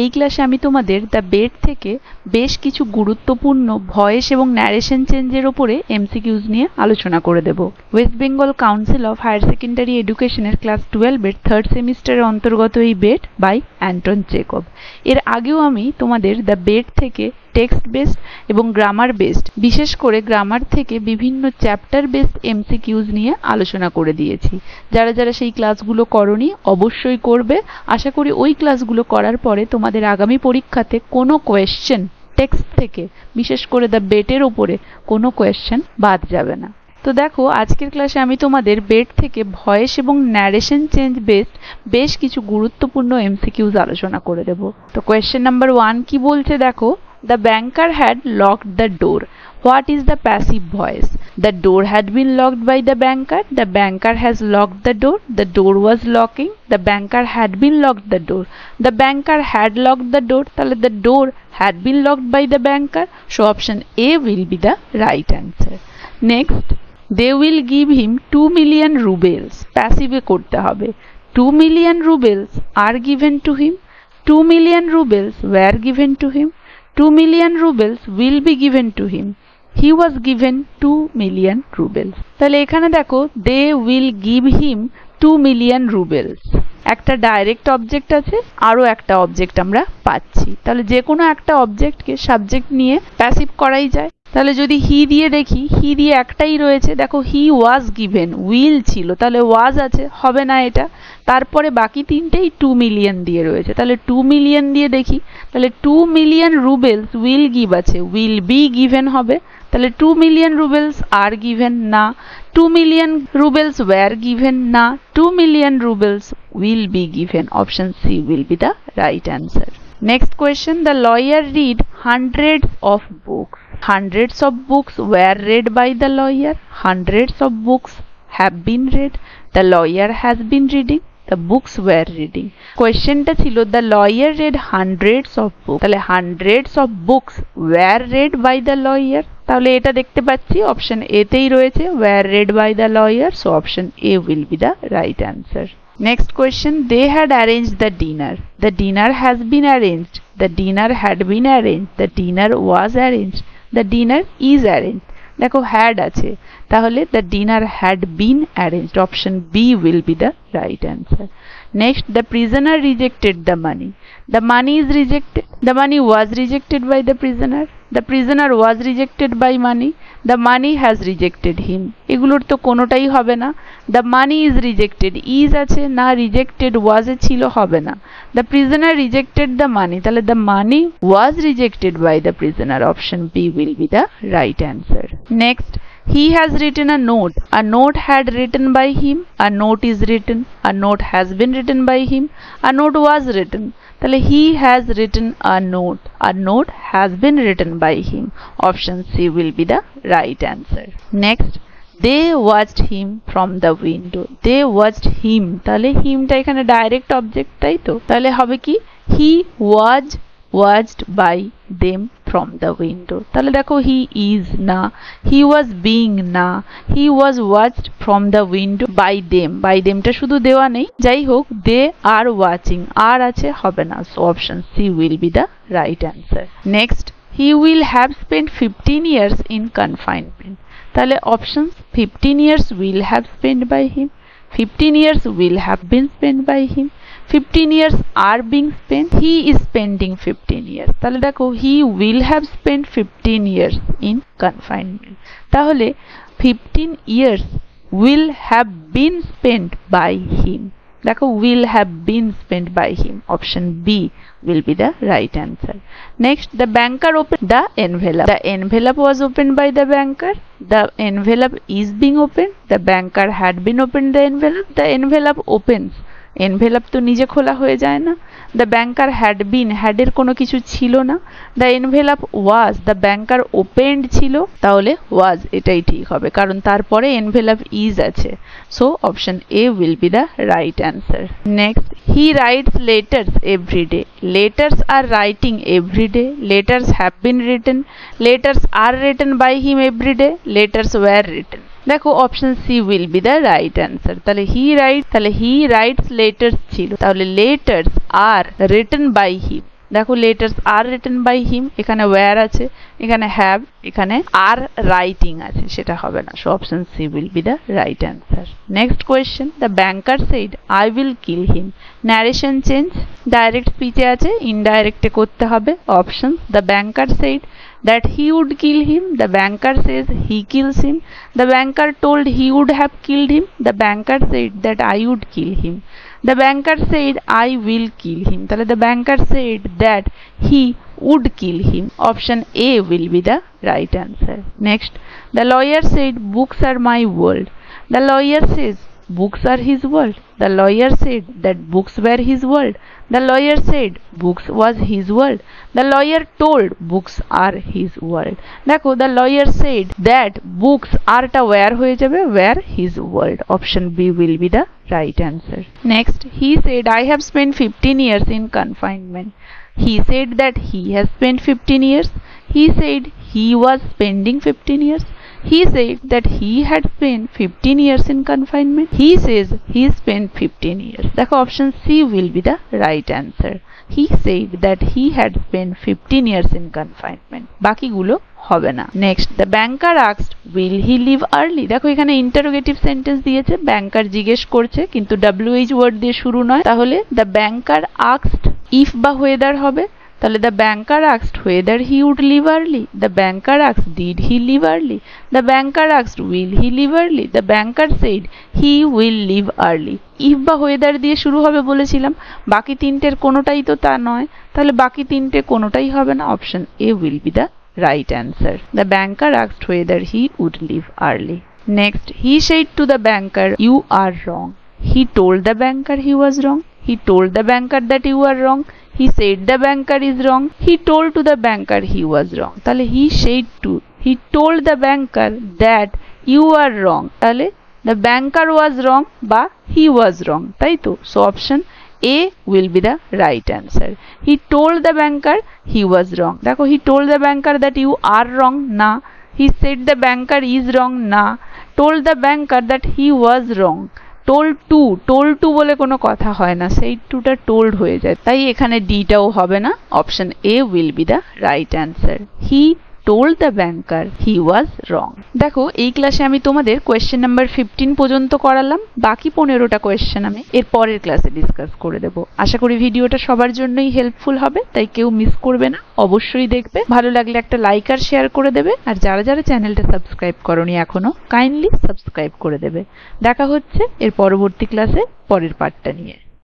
এই ক্লাসে আমি তোমাদের দ্য বেড থেকে বেশ কিছু গুরুত্বপূর্ণ ভয়েস এবং ন্যারেশন চেঞ্জের ওপরে এমসিকিউজ নিয়ে আলোচনা করে দেব। West Bengal Council of Higher Secondary এডুকেশনের ক্লাস 12 এর থার্ড সেমিস্টারের অন্তর্গত এই বেড বাই অ্যান্টন চেকভ। এর আগেও আমি তোমাদের দ্য বেড থেকে টেক্সট বেসড এবং গ্রামার বেসড, বিশেষ করে গ্রামার থেকে বিভিন্ন চ্যাপ্টার বেসড এমসিকিউজ নিয়ে আলোচনা করে দিয়েছি। যারা যারা সেই ক্লাসগুলো করনি অবশ্যই করবে। আশা করি ওই ক্লাসগুলো করার পরে তোমাদের আগামী পরীক্ষাতে কোনো কোয়েশ্চেন টেক্সট থেকে, বিশেষ করে দ্য বেডের ওপরে কোনো কোয়েশ্চেন বাদ যাবে না। তো দেখো, আজকের ক্লাসে আমি তোমাদের বেড থেকে ভয়েস এবং ন্যারেশন চেঞ্জ বেসড বেশ কিছু গুরুত্বপূর্ণ এমসিকিউজ আলোচনা করে দেব। তো কোয়েশ্চেন নাম্বার 1 কি বলছে দেখো, The banker had locked the door. What is the passive voice? The door had been locked by the banker. The banker has locked the door. The door was locking. The banker had been locked the door. The banker had locked the door. তাহলে the door had been locked by the banker. So option A will be the right answer. Next, they will give him 2 million rubles. Passive করতে হবে। 2 million rubles are given to him. 2 million rubles were given to him. 2 million rubles will be given to him. He was given 2 million rubles. তাহলে এখানে দেখো, they will give him 2 million rubles। একটা direct object আছে, আরো একটা object আমরা পাচ্ছি। তাহলে যে কোনো একটা অবজেক্টকে সাবজেক্ট নিয়ে প্যাসিভ করাই যায়। তাহলে যদি হি দিয়ে দেখি, হি দিয়ে একটাই রয়েছে, দেখো হি ওয়াজ গিভেন, উইল ছিল, তাহলে ওয়াজ আছে, হবে না এটা। তারপরে বাকি তিনটেই 2 মিলিয়ন দিয়ে রয়েছে, তাহলে 2 মিলিয়ন দিয়ে দেখি, তাহলে 2 মিলিয়ন রুবেলস উইল গিভ আছে, উইল বি গিভেন হবে। তাহলে 2 মিলিয়ন রুবেলস আর গিভেন না, 2 মিলিয়ন রুবেলস ওয়্যার গিভেন না, 2 million roubles will be given. Option C will be the right answer. Next question, the lawyer read hundreds of books. Hundreds of books were read by the lawyer. Hundreds of books have been read. The lawyer has been reading. The books were reading. Question টা ছিল the lawyer read hundreds of books. তাহলে hundreds of books were read by the lawyer. তাহলে এটা দেখতে পাচ্ছি option A তেই রয়েছে, were read by the lawyer. So option A will be the right answer. Next question, they had arranged the dinner. The dinner has been arranged. The dinner had been arranged. The dinner was arranged. The dinner is arranged. দেখো had আছে, তাহলে the dinner had been arranged. Option B will be the right answer. Next, the prisoner rejected the money. The money is rejected. The money was rejected by the prisoner. The prisoner was rejected by money. The money has rejected him. এগুলোর তো কোনোটাই হবে না। The money is rejected, is আছে না, rejected was এ ছিল, হবে না। The prisoner rejected the money, তাহলে the money was rejected by the prisoner. Option B will be the right answer. Next, he has written a note. A note had written by him. A note is written. A note has been written by him. A note was written. তাহলে he has written a note. A note has been written by him. Option C will be the right answer. Next, they watched him from the window. They watched him, তাহলে him টা এখানে direct object, তাই তো। তাহলে হবে কি, he was watched by them from the window. তাহলে দেখো he is না, he was being না, he was watched from the window by them. by them টা শুধু দেওয়া নেই, যাই হোক they are watching, আর আছে, হবে না। So option C will be the right answer. Next, he will have spent 15 years in confinement. তাহলে options 15 years will have spent by him, 15 years will have been spent by him, 15 years are being spent, he is spending 15 years. তাহলে দেখো he will have spent 15 years in confinement. তাহলে 15 years will have been spent by him. দেখো will have been spent by him. Option B will be the right answer. Next, the banker opened the envelope. The envelope was opened by the banker. The envelope is being opened. The banker had been opened the envelope. The envelope opens. Envelope তো নিজে খোলা হয়ে যায় না। The banker had been, হ্যাডের কোনো কিছু ছিল না। The envelope was, the banker opened ছিল, তাহলে ওয়াজ এটাই ঠিক হবে, কারণ তারপরে এনভেলপ ইজ আছে। So option A will be the right answer. Next, he writes letters everyday. Letters are writing everyday, letters have been written, letters R written by him everyday, letters were written. দেখো option C will be the right answer. তাহলে he writes letters ছিল, তাহলে letters R written by হিম। দেখো letters R written by him, এখানে were আছে, এখানে have, এখানে আর writing আছে, সেটা হবে না। So option C will be the right answer. Next question, the banker said I will kill him, narration change, direct স্পিচে আছে, ইনডাইরেক্টে করতে হবে। Option, the banker said that he would kill him, the banker says he kills him, the banker told he would have killed him, the banker said that I would kill him, the banker said I will kill him, তাহলে the banker said that he would kill him, option A will be the right answer. Next, the lawyer said books are my world, the lawyer says books are his world, the lawyer said that books were his world, the lawyer said books was his world, the lawyer told books are his world। দেখো the lawyer said that books are টা where হয়ে যাবে, where his world, option B will be the right answer। Next, he said I have spent 15 years in confinement, he said that he has spent 15 years, he said he was spending 15 years, he said that he had spent 15 years in confinement, he says he spent 15 years। দেখো option C will be the right answer, he said that he had spent 15 years in confinement, বাকিগুলো হবে না। Next, the banker asked will he leave early, দেখো এখানে interrogative sentence দিয়েছে, ব্যাংকার জিজ্ঞেস করছে কিন্তু WH ওয়ার্ড দিয়ে শুরু নয়, তাহলে দ্য ব্যাংকার আস্কড ইফ বা ওয়েদার হবে, তাহলে the banker asked whether he would leave early, the banker asked did he leave early, the banker asked will he leave early, the banker said he will leave early. If বা whether দিয়ে শুরু হবে বলেছিলাম, বাকি তিনটের কোনোটাই তো তা নয়, তাহলে বাকি তিনটে কোনোটাই হবে না, option A will be the right answer. The banker asked whether he would leave early. Next, he said to the banker, you are wrong. He told the banker he was wrong. He told the banker that you are wrong. He said the banker is wrong. He told to the banker he was wrong. তাহলে he told the banker that you are wrong, তাহলে the banker was wrong বা he was wrong, তাই তো? So option A will be the right answer. He told the banker he was wrong. দেখো he told the banker that you are wrong, না। He said the banker is wrong, না। Told the banker that he was wrong, told to বলে কোনো কথা হয় না, সেই টুটা told হয়ে যায়, তাই এখানে D টাও হবে না, option A will be the right answer. He told the banker he was wrong। দেখো এই ক্লাসে আমি তোমাদের কোয়েশ্চেন নাম্বার 15 পর্যন্ত করালাম, বাকি 15টা কোয়েশ্চেন আমি এর পরের ক্লাসে ডিসকাস করে দেব। আশা করি ভিডিওটা সবার জন্যই হেল্পফুল হবে, তাই কেউ মিস করবে না, অবশ্যই দেখবে। ভালো লাগলে একটা লাইক আর শেয়ার করে দেবে, আর যারা যারা চ্যানেলটা সাবস্ক্রাইব করোনি এখনো, কাইন্ডলি সাবস্ক্রাইব করে দেবে। দেখা হচ্ছে এর পরবর্তী ক্লাসে পরের পার্টটা নিয়ে।